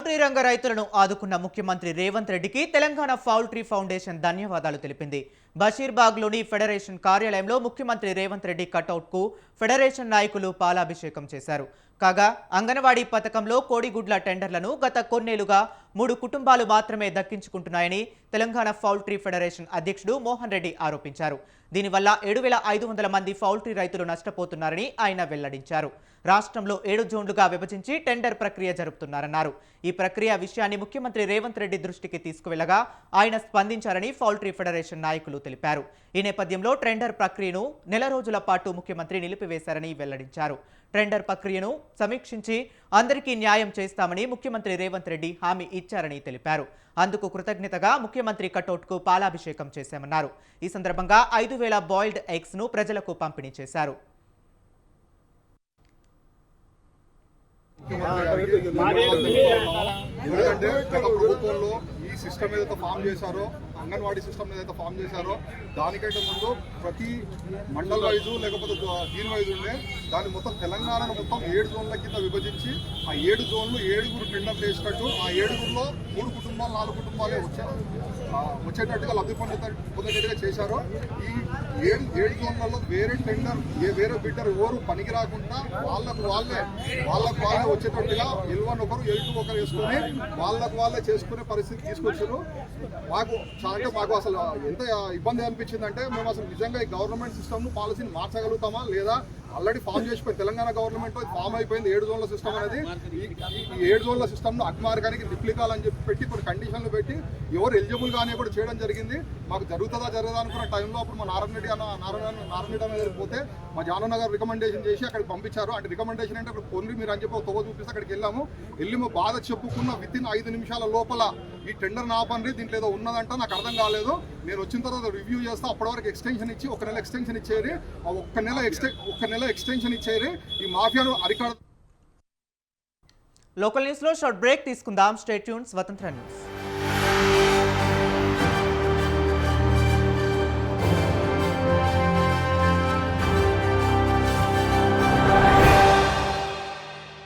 Poultry రంగ రైతులను ఆదుకున్న ముఖ్యమంత్రి రేవంత్ రెడ్డికి తెలంగాణ పౌల్ట్రీ ఫౌండేషన్ ధన్యవాదాలు తెలిపింది. బషీర్బాగ్లోని ఫెడరేషన్ కార్యాలయంలో ముఖ్యమంత్రి రేవంత్ రెడ్డి కటౌట్కు ఫెడరేషన్ నాయకులు పాలాభిషేకం చేశారు. కాగా అంగన్వాడీ పథకంలో కోడిగుడ్ల టెండర్లను గత కొన్నేళ్లుగా 3 కుటుంబాలు మాత్రమే దక్కించుకుంటున్నాయని తెలంగాణ పౌల్ట్రీ ఫెడరేషన్ అధ్యక్షుడు మోహన్ రెడ్డి ఆరోపించారు. దీనివల్ల 7,500 మంది పౌల్ట్రీ రైతులు నష్టపోతున్నారని ఆయన వెల్లడించారు. రాష్ట్రంలో 7 జోన్లుగా విభజించి టెండర్ ప్రక్రియ జరుపుతున్నారన్నారు. ఈ ప్రక్రియ విషయాన్ని ముఖ్యమంత్రి రేవంత్ రెడ్డి దృష్టికి తీసుకువెళ్లగా ఆయన స్పందించారని పౌల్ట్రీ ఫెడరేషన్ నాయకులు తెలిపారు. ఈ నేపథ్యంలో టెండర్ ప్రక్రియను నెల రోజుల పాటు ముఖ్యమంత్రి నిలిపివేశారని వెల్లడించారు. టెండర్ ప్రక్రియను సమీక్షించి అందరికీ న్యాయం చేస్తామని ముఖ్యమంత్రి రేవంత్ రెడ్డి హామీ ఇచ్చారని తెలిపారు. అందుకు కృతజ్ఞతగా ముఖ్యమంత్రి కటౌట్కు పాలాభిషేకం చేశామన్నారు. ఈ సందర్భంగా 5,000 బాయిల్డ్ ఎగ్స్ ను ప్రజలకు పంపిణీ చేశారు. ఎందుకంటే గత ప్రభుత్వంలో ఈ సిస్టమ్ ఏదైతే ఫామ్ చేశారో, అంగన్వాడీ సిస్టమ్ ఏదైతే ఫామ్ చేశారో దానికంటే ముందు ప్రతి మండల్ వైజు లేకపోతే దీని వైజు ఉండే దాన్ని మొత్తం తెలంగాణను మొత్తం 7 జోన్ల కింద విభజించి ఆ 7 జోన్లు 7 టెండర్ చేసినట్టు ఆ 7లో 3 కుటుంబాలు 4 కుటుంబాలే వచ్చేటట్టుగా లబ్ధి పొందేటట్టుగా చేశారు. ఈ 7 జోన్లలో వేరే టెండర్ వేరే బిడ్డర్ ఎవరు పనికి రాకుండా వాళ్ళకు వాళ్ళే వచ్చేటట్టుగా L1 ఒకరు L2 ఒకరు వేసుకొని వాళ్ళకు వాళ్ళే చేసుకునే పరిస్థితి తీసుకొచ్చారు. మాకు అసలు ఎంత ఇబ్బంది అనిపించిందంటే మేము అసలు నిజంగా ఈ గవర్నమెంట్ సిస్టమ్ పాలసీని మార్చగలుగుతామా లేదా, ఆల్రెడీ ఫామ్ చేసిపోయింది తెలంగాణ గవర్నమెంట్ ఫామ్ అయిపోయింది 7 జోన్ల సిస్టమ్ అనేది. ఈ 7 జోన్ల సిస్టమ్ను అగ్మార్గానికి రిప్లికాలని చెప్పి పెట్టి కొన్ని కండిషన్లు పెట్టి ఎవరు ఎలిజిబుల్ గానే కూడా చేయడం జరిగింది. మాకు జరుగుతుందా జరగదా అనుకున్న టైంలో అప్పుడు మా నారాయణ రెడ్డి అనేది పోతే మా జాననగర్ రికమెండేషన్ చేసి అక్కడికి పంపించారు. అంటే రికమెండేషన్ అంటే అక్కడ పొంది మీరు అని చెప్పి తొవ్వ చూపిస్తే అక్కడికి వెళ్ళి మా బాధ చెప్పుకున్న విత్ ఇన్ 5 నిమిషాల లోపల ఈ టెండర్ నా పని దీంట్లో ఏదో ఉన్నదంట నాకు అర్థం కాలేదు, నేను వచ్చిన తర్వాత రివ్యూ చేస్తా, అప్పటి వరకు ఎక్స్టెన్షన్ ఇచ్చి 1 నెల ఎక్స్టెన్షన్ ఇచ్చేది, ఆ 1 నెల ఎక్స్టెన్షన్ ఇచ్చేది ఈ మాఫియాను అరికాడ. లోకల్ న్యూస్ లో షార్ట్ బ్రేక్ తీసుకుందాం. స్టే ట్యూన్ స్వతంత్ర న్యూస్.